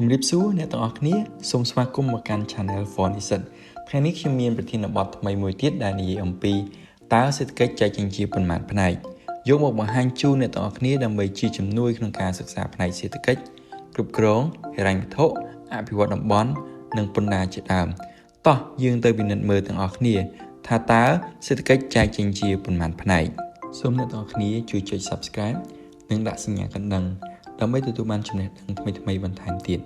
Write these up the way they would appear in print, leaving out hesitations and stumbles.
ជំរាបសួរអ្នកទាំងអស់គ្នាសូមស្វាគមន៍មកកាន់ Channel Forniset ថ្ងៃនេះខ្ញុំមានប្រធានបទថ្មីមួយទៀតដែលនិយាយអំពីតើសេដ្ឋកិច្ចចែកចេញជាប៉ុន្មានផ្នែកយកមកបង្ហាញជូនអ្នកទាំងអស់គ្នាដើម្បីជាជំនួយក្នុងការសិក្សាផ្នែកសេដ្ឋកិច្ចគ្រប់គ្រងហិរញ្ញវត្ថុអភិវឌ្ឍតំបន់និងពន្ធដារជាដើមតោះយើងទៅពិនិត្យមើលទាំងអស់គ្នាថាតើសេដ្ឋកិច្ចចែកចេញជាប៉ុន្មានផ្នែកសូមអ្នកទាំងអស់គ្នាជួយចុច Subscribe និងដាក់សញ្ញាកណ្ដឹងដើម្បីទទួលបានចំណេះដឹងថ្មីៗបន្ថែមទៀត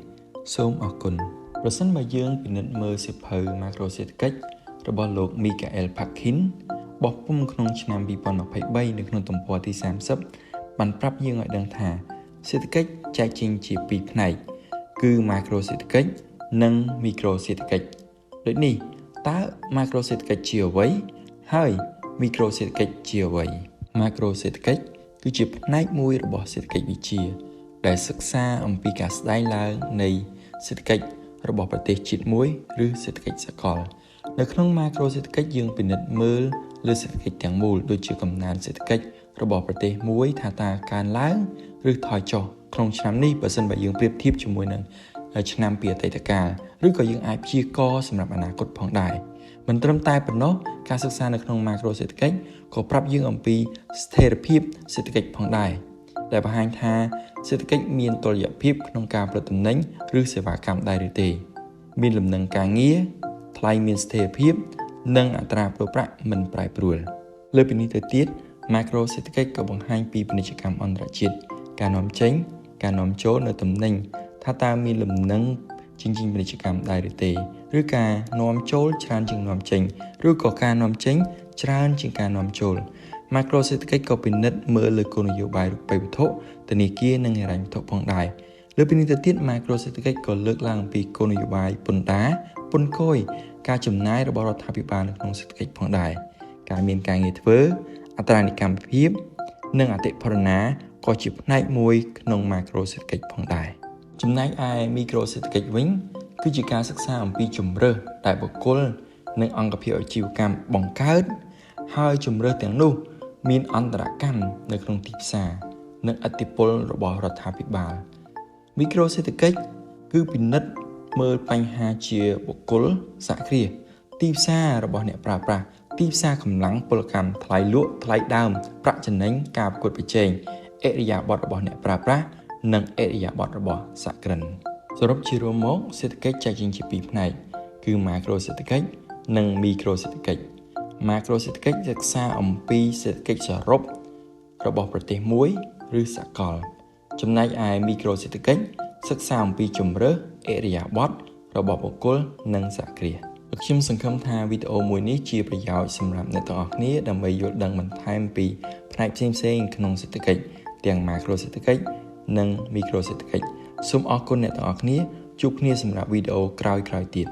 សូមអរគុណប្រសិនបើយើងពិនិត្យមើលសៀវភៅ Macro សេដ្ឋកិច្ចរបស់លោក Michael Parkin បោះពុម្ពក្នុងឆ្នាំ2023នៅក្នុងទំព័រទី30បានប្រាប់យើងឲ្យដឹងថាសេដ្ឋកិច្ចចែកចេញជាពីរផ្នែកគឺ Macro សេដ្ឋកិច្ចនិង Micro សេដ្ឋកិច្ចដូចនេះតើ Macro សេដ្ឋកិច្ចជាអ្វីហើយ Micro សេដ្ឋកិច្ចជាអ្វី Macro សេដ្ឋកិច្ចគឺជាផ្នែកមួយរបស់សេដ្ឋកិច្ចវិទ្យាដែលសិក្សាអំពីការស្ដែងឡើងនៃសេដ្ឋកិច្ចរបស់ប្រទេសជាតិមួយឬសេដ្ឋកិច្ចសកលនៅក្នុង Macro សេដ្ឋកិច្ចយើងពិនិត្យមើលលើសេដ្ឋកិច្ចទាំងមូលដូចជាកំណើនសេដ្ឋកិច្ចរបស់ប្រទេសមួយថាតើកើនឡើងឬថយចុះក្នុងឆ្នាំនេះបើសិនបើយើងប្រៀបធៀបជាមួយនឹងឆ្នាំពីអតីតកាលឬក៏យើងអាចព្យាករណ៍សម្រាប់អនាគតផងដែរមិនត្រឹមតែប៉ុណ្ណោះការសិក្សានៅក្នុង Macro សេដ្ឋកិច្ចក៏ប្រាប់យើងអំពីស្ថិរភាពសេដ្ឋកិច្ចផងដែរដែលបង្ហាញថាសេដ្ឋកិច្ចមានតុល្យភាពក្នុងការផលិតទំនិញឬសេវាកម្មដែរឬទេមានលំនឹងការងារថ្លៃមានស្ថិរភាពនិងអត្រាប្តូរប្រាក់មិនប្រែប្រួលលើពីនេះទៅទៀត Macro សេដ្ឋកិច្ចក៏បង្ហាញពីពាណិជ្ជកម្មអន្តរជាតិការនាំចេញការនាំចូលនៅទំនិញថាតើមានលំនឹងជាងពាណិជ្ជកម្មដែរឬទេឬការនាំចូលច្រើនជាងនាំចេញឬក៏ការនាំចេញច្រើនជាងការនាំចូល Macro សេដ្ឋកិច្ចក៏ពិនិត្យមើលលើគោលនយោបាយរូបិយវត្ថុធនាគារនិងហិរញ្ញវត្ថុផងដែរលើពីនេះទៅទៀត Macro សេដ្ឋកិច្ចក៏លើកឡើងអំពីគោលនយោបាយពន្ធដារពន្ធគយការចំណាយរបស់រដ្ឋាភិបាលនៅក្នុងសេដ្ឋកិច្ចផងដែរការមានការងារធ្វើអត្រានិកម្មភាពនិងអតិផរណាក៏ជាផ្នែកមួយក្នុង Macro សេដ្ឋកិច្ចផងដែរចំណែកឯ Micro សេដ្ឋកិច្ចវិញគឺជាការសិក្សាអំពីជំរើសដែលបុគ្គលនិងអង្គភាពអាជីវកម្មបង្កើតហើយជំរើសទាំងនោះមានអន្តរកម្មនៅក្នុងទីផ្សារនិងឥទ្ធិពលរបស់រដ្ឋាភិបាល Micro សេដ្ឋកិច្ចគឺពិនិត្យមើលបញ្ហាជាបុគ្គលសហគ្រាសទីផ្សាររបស់អ្នកប្រើប្រាស់ទីផ្សារកម្លាំងពលកម្មថ្លៃលក់ថ្លៃដើមប្រាក់ចំណេញការប្រកួតប្រជែងឥរិយាបថរបស់អ្នកប្រើប្រាស់និងឥរិយាបថរបស់សហគ្រិនសរុបជារួមមកសេដ្ឋកិច្ចចែកចេញជាពីរផ្នែកគឺ Macro សេដ្ឋកិច្ចនិង Micro សេដ្ឋកិច្ច Macro សេដ្ឋកិច្ចសិក្សាអំពីសេដ្ឋកិច្ចសរុបរបស់ប្រទេសមួយឬសកលចំណែកឯ Micro សេដ្ឋកិច្ចសិក្សាអំពីជំរើសឥរិយាបថរបស់បុគ្គលនិងសហគ្រាសខ្ញុំសង្ឃឹមថាវីដេអូមួយនេះជាប្រយោជន៍សម្រាប់អ្នកទាំងអស់គ្នាដើម្បីយល់ដឹងបន្ថែមពីផ្នែកផ្សេងៗក្នុងសេដ្ឋកិច្ចទាំង Macro សេដ្ឋកិច្ចនិង Micro សេដ្ឋកិច្ចសូមអរគុណអ្នកទាំងអស់គ្នាជួបគ្នាសម្រាប់វីដេអូក្រោយៗទៀត